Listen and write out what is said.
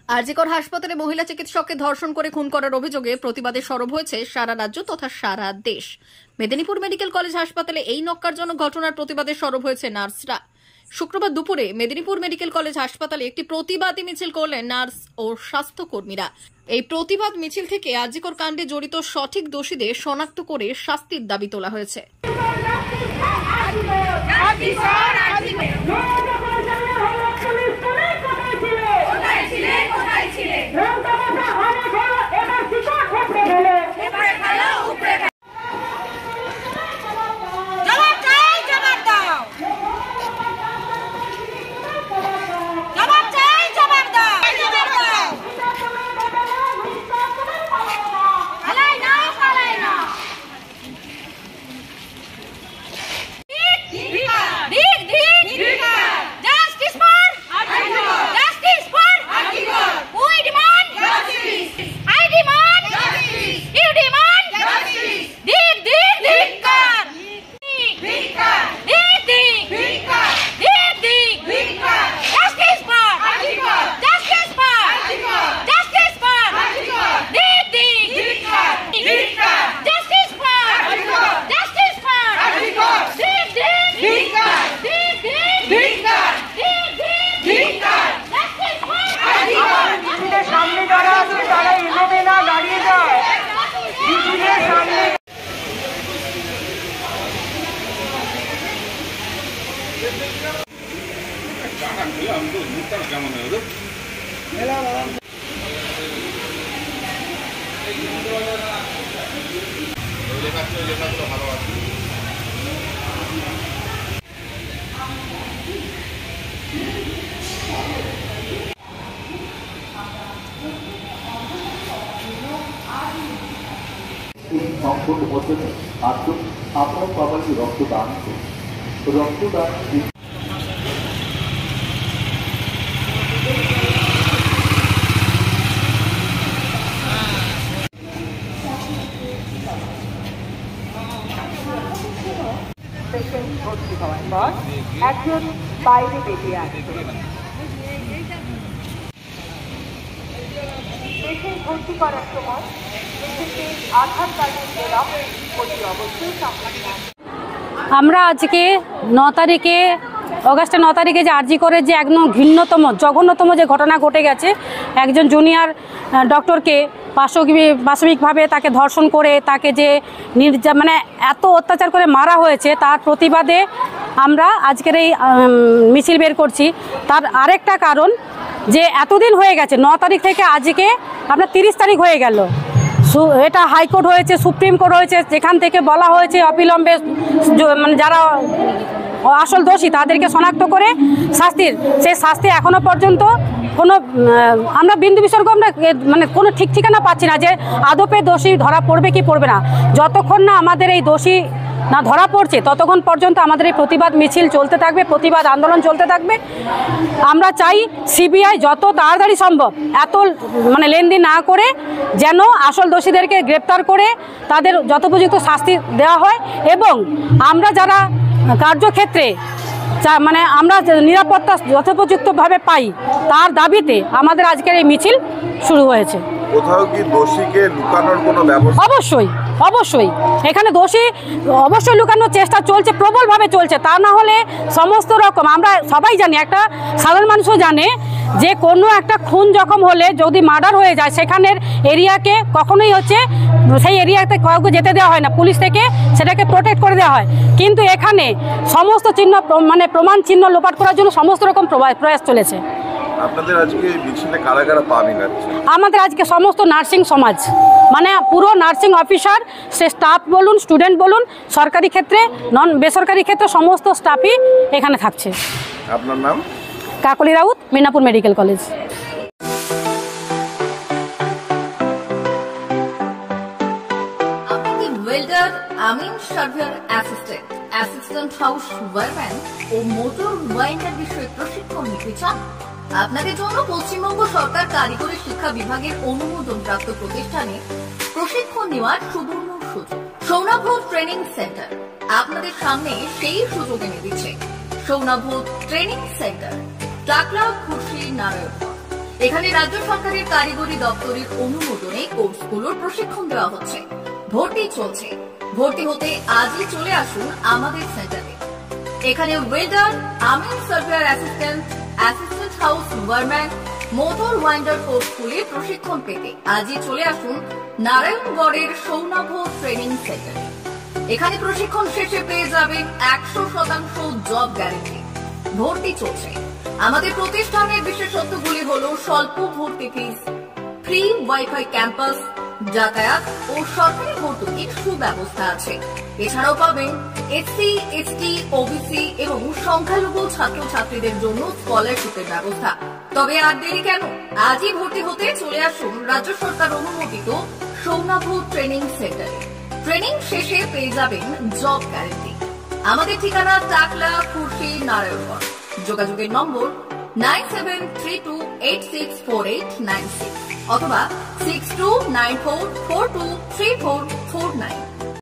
আরজিকর হাসপাতালে মহিলা চিকিৎসককে ধর্ষণ করে খুন করার অভিযোগে প্রতিবাদে সরব হয়েছে সারা রাজ্য তথা সারা দেশ। মেদিনীপুর মেডিকেল কলেজ হাসপাতালে এই ন্যক্কারজনক ঘটনার প্রতিবাদে সরব হয়েছে নার্সরা। শুক্রবার দুপুরে মেদিনীপুর মেডিকেল কলেজ হাসপাতালে একটি প্রতিবাদী মিছিল করলেন নার্স ও স্বাস্থ্যকর্মীরা। এই প্রতিবাদ মিছিল থেকে আরজিকর কাণ্ডে জড়িত সঠিক দোষীদের শনাক্ত করে শাস্তির দাবি তোলা হয়েছে। সংকট মধ্যে আসুন আপনার বাবাকে রক্তদান করুন। রক্তদান ভর্তি হওয়ার পর একজন বাইরে বেরিয়ে আসে। পেশেন্ট ভর্তি করার সময় আধার কার্ডের জেরক্স অতি অবশ্যই সংগ্রহ। আমরা আজকে 9 তারিখে অগাস্টের 9 তারিখে যে আরজিকরের যে একদম ঘৃণ্যতম জঘন্যতম যে ঘটনা ঘটে গেছে, একজন জুনিয়র ডক্টরকে পাশবিকভাবে তাকে ধর্ষণ করে তাকে যে মানে এত অত্যাচার করে মারা হয়েছে, তার প্রতিবাদে আমরা আজকের এই মিছিল বের করছি। তার আরেকটা কারণ যে এতদিন হয়ে গেছে, 9 তারিখ থেকে আজকে আপনার 30 তারিখ হয়ে গেল। এটা হাইকোর্ট হয়েছে, সুপ্রিম কোর্ট হয়েছে, যেখান থেকে বলা হয়েছে অবিলম্বে মানে যারা আসল দোষী তাদেরকে শনাক্ত করে শাস্তির, সেই শাস্তি এখনও পর্যন্ত কোনো আমরা বিন্দু বিসর্গ আমরা মানে কোনো ঠিক ঠিকানা পাচ্ছি না যে আদপে দোষী ধরা পড়বে কি পড়বে না। যতক্ষণ না আমাদের এই দোষী না ধরা পড়ছে ততক্ষণ পর্যন্ত আমাদের এই প্রতিবাদ মিছিল চলতে থাকবে, প্রতিবাদ আন্দোলন চলতে থাকবে। আমরা চাই সিবিআই যত তাড়াতাড়ি সম্ভব এত মানে লেনদেন না করে যেন আসল দোষীদেরকে গ্রেপ্তার করে তাদের যথোপযুক্ত শাস্তি দেওয়া হয়, এবং আমরা যারা কার্যক্ষেত্রে মানে আমরা নিরাপত্তা যথোপযুক্তভাবে পাই তার দাবিতে আমাদের আজকের এই মিছিল শুরু হয়েছে। কোথাও কি দোষীকে লুকানোর কোনো ব্যবস্থা? অবশ্যই অবশ্যই এখানে দোষী অবশ্যই লুকানোর চেষ্টা চলছে, প্রবলভাবে চলছে। তা না হলে সমস্ত রকম আমরা সবাই জানি, একটা সাধারণ মানুষও জানে যে কোনো একটা খুন যখন হলে যদি মার্ডার হয়ে যায় সেখানের এরিয়াকে কখনোই হচ্ছে সেই এরিয়াতে কাউকে যেতে দেওয়া হয় না, পুলিশ থেকে সেটাকে প্রোটেক্ট করে দেওয়া হয়। কিন্তু এখানে সমস্ত চিহ্ন মানে প্রমাণ চিহ্ন লোপাট করার জন্য সমস্ত রকম প্রয়াস চলেছে। আপনাদের আজকে মিছিলে কারা কারা পা মিলাচ্ছে? আমাদের আজকে সমস্ত নার্সিং সমাজ, মানে পুরো নার্সিং অফিসার, সে স্টাফ বলুন, স্টুডেন্ট বলুন, সরকারি ক্ষেত্রে নন বেসরকারি ক্ষেত্রে সমস্ত স্টাফই এখানে থাকছে। আপনার নাম? Kakoli Raut, Medinipur medical college. Welder, আমিন surveyor assistant, assistant house wireman ও মোটর ওয়াইন্ডার বিষয়ে প্রশিক্ষণ নিতে চান? আপনাদের জন্য পশ্চিমবঙ্গ সরকার কারিগরি শিক্ষা বিভাগের অনুমোদনপ্রাপ্ত প্রতিষ্ঠানে প্রশিক্ষণ নেওয়ার সুবর্ণ সুযোগ। সৌনাভ ট্রেনিং সেন্টার আপনাদের সামনে সেই সুযোগ এনে দিচ্ছে। সৌনাভ ট্রেনিং সেন্টার, টাকলা, খুশি, নারায়ণগঞ্জ। এখানে রাজ্য সরকারের কারিগরি দপ্তরের অনুমোদনে কোর্সগুলোর প্রশিক্ষণ দেওয়া হচ্ছে। ভর্তি চলছে। ভর্তি হতে আজই চলে আসুন আমাদের সেন্টারে। এখানে ওয়েল্ডার, আমিন surveyor assistant, assistant house wireman, motor winder কোর্সগুলি প্রশিক্ষণ পেতে আজই চলে আসুন নারায়ণগড়ের সৌনাভ ট্রেনিং সেন্টারে। এখানে প্রশিক্ষণ শেষে পেয়ে যাবেন 100% জব গ্যারান্টি। ভর্তি চলছে। আমাদের প্রতিষ্ঠানের বিশেষত্বগুলি হলো স্বল্প ভর্তি ফিস, ফ্রি ওয়াইফাই ক্যাম্পাস, যাতায়াত ও সরকারি ভর্তুকির সুব্যবস্থা আছে। এছাড়াও পাবেন এসসি, এসটি, ওবিসি এবং সংখ্যালঘু ছাত্রছাত্রীদের জন্য স্কলারশিপের ব্যবস্থা। তবে আর দেরি কেন, আজই ভর্তি হতে চলে আসুন রাজ্য সরকার অনুমোদিত সৌনাভ ট্রেনিং সেন্টারে। ট্রেনিং শেষে পেয়ে যাবেন জব গ্যারান্টি। আমাদের ঠিকানা টাকলা, খুরশি, নারায়ণগড়। যোগাযোগের নম্বর 9732864896 অথবা 6294423449।